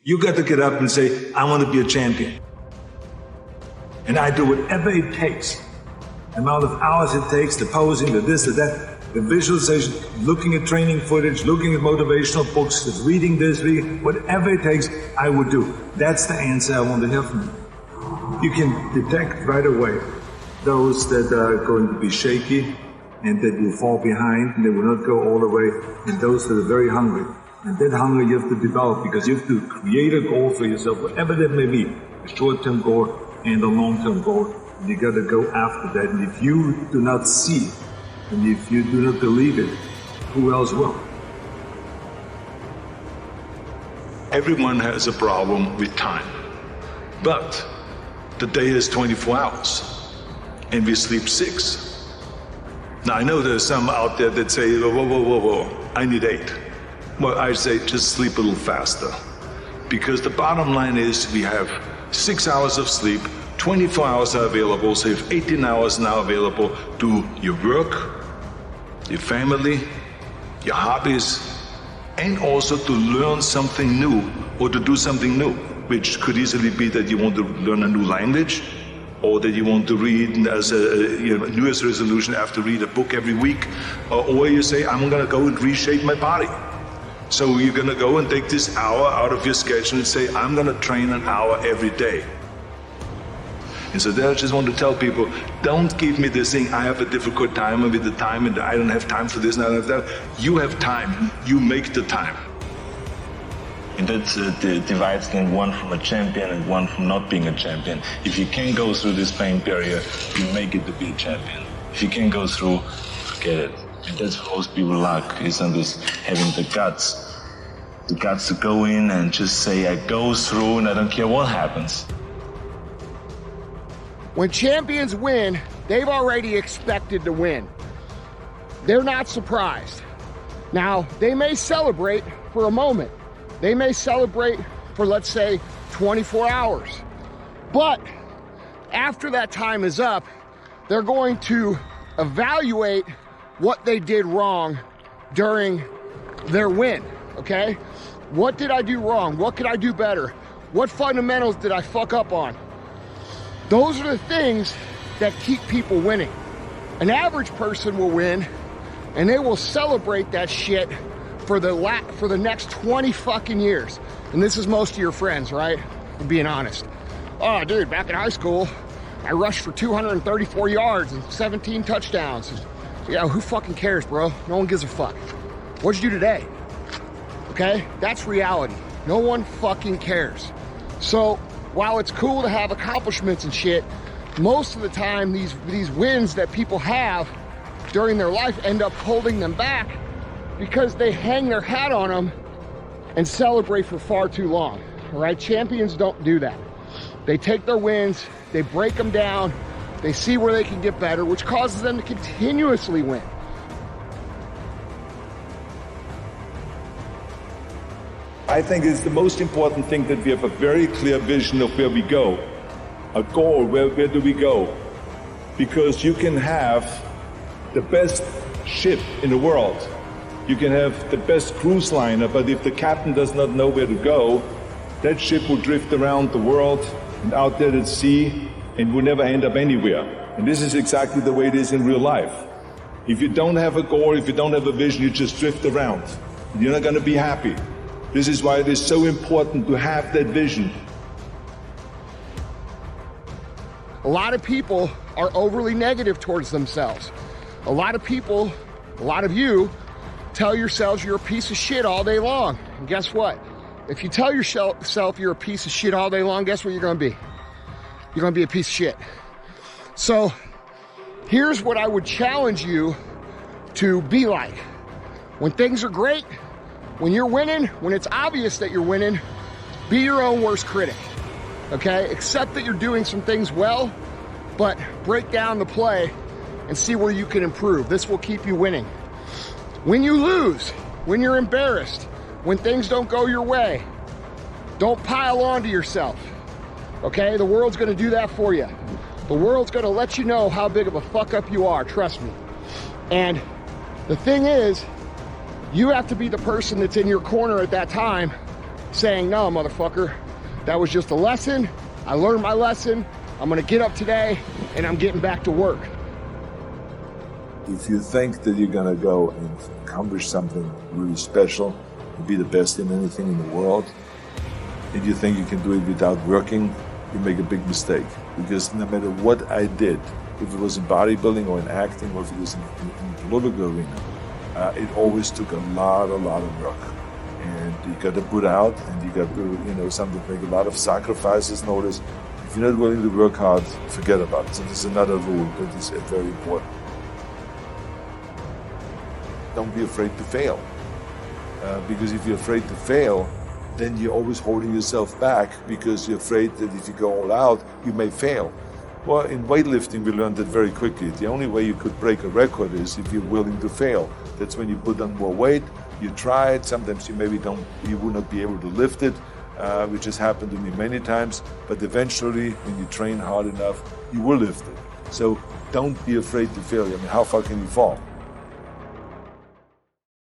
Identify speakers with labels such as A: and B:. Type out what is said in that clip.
A: You got to get up and say, I want to be a champion. And I do whatever it takes. The amount of hours it takes, the posing, the this, the that, the visualization, looking at training footage, looking at motivational books, just reading this, whatever it takes, I would do. That's the answer I want to hear from you. You can detect right away those that are going to be shaky and that will fall behind and they will not go all the way, and those that are very hungry. And that hunger you have to develop because you have to create a goal for yourself, whatever that may be, a short-term goal and a long-term goal. And you got to go after that. And if you do not see it, and if you do not believe it, who else will?
B: Everyone has a problem with time. But the day is 24 hours, and we sleep 6. Now, I know there's some out there that say, whoa, I need 8. Well, I say just sleep a little faster. Because the bottom line is we have 6 hours of sleep, 24 hours are available, so you have 18 hours now available to your work, your family, your hobbies, and also to learn something new or to do something new, which could easily be that you want to learn a new language, or that you want to read as a New Year's resolution, have to read a book every week, or you say, I'm going to go and reshape my body. So you're going to go and take this hour out of your schedule and say, I'm going to train an hour every day. And so there I just want to tell people, don't give me this thing, I have a difficult time with the time and I don't have time for this and I don't have that. You have time, you make the time.
C: And that's the divides then one from a champion and one from not being a champion. If you can go through this pain barrier, you make it to be a champion. If you can go through, forget it. And that's what most people lack, is on this having the guts to go in and just say, I go through and I don't care what happens.
D: When champions win, they've already expected to win. They're not surprised. Now, they may celebrate for a moment. They may celebrate for, let's say, 24 hours. But after that time is up, they're going to evaluate what they did wrong during their win, okay? What did I do wrong? What could I do better? What fundamentals did I fuck up on? Those are the things that keep people winning. An average person will win and they will celebrate that shit for the next 20 fucking years. And this is most of your friends, right? I'm being honest. Oh, dude, back in high school, I rushed for 234 yards and 17 touchdowns. Yeah, who fucking cares, bro? No one gives a fuck. What'd you do today? Okay, that's reality. No one fucking cares. So, while it's cool to have accomplishments and shit, most of the time these wins that people have during their life end up holding them back because they hang their hat on them and celebrate for far too long, all right? Champions don't do that. They take their wins, they break them down, they see where they can get better, which causes them to continuously win.
B: I think it's the most important thing that we have a very clear vision of where we go, a goal, where do we go? Because you can have the best ship in the world, you can have the best cruise liner, but if the captain does not know where to go, that ship will drift around the world and out there at sea and will never end up anywhere. And this is exactly the way it is in real life. If you don't have a goal, if you don't have a vision, you just drift around. You're not going to be happy. This is why it is so important to have that vision.
D: A lot of people are overly negative towards themselves. A lot of people, a lot of you, tell yourselves you're a piece of shit all day long. And guess what? If you tell yourself you're a piece of shit all day long, guess what you're going to be? You're going to be a piece of shit. So here's what I would challenge you to be like. When things are great, when you're winning, when it's obvious that you're winning, be your own worst critic, okay? Accept that you're doing some things well, but break down the play and see where you can improve. This will keep you winning. When you lose, when you're embarrassed, when things don't go your way, don't pile on to yourself, okay? The world's gonna do that for you. The world's gonna let you know how big of a fuck up you are, trust me. And the thing is, you have to be the person that's in your corner at that time saying, no, motherfucker, that was just a lesson. I learned my lesson. I'm gonna get up today and I'm getting back to work.
A: If you think that you're gonna go and accomplish something really special and be the best in anything in the world, and you think you can do it without working, you make a big mistake. Because no matter what I did, if it was in bodybuilding or in acting or if it was in the political arena, it always took a lot of work. And you got to put out, and you got to, something make a lot of sacrifices. Notice, if you're not willing to work hard, forget about it. So this is another rule that is very important. Don't be afraid to fail. Because if you're afraid to fail, then you're always holding yourself back because you're afraid that if you go all out, you may fail. Well, in weightlifting, we learned that very quickly. The only way you could break a record is if you're willing to fail. That's when you put on more weight, you try it, sometimes you will not be able to lift it, which has happened to me many times, but eventually, when you train hard enough, you will lift it. So don't be afraid to fail. I mean, how far can you fall?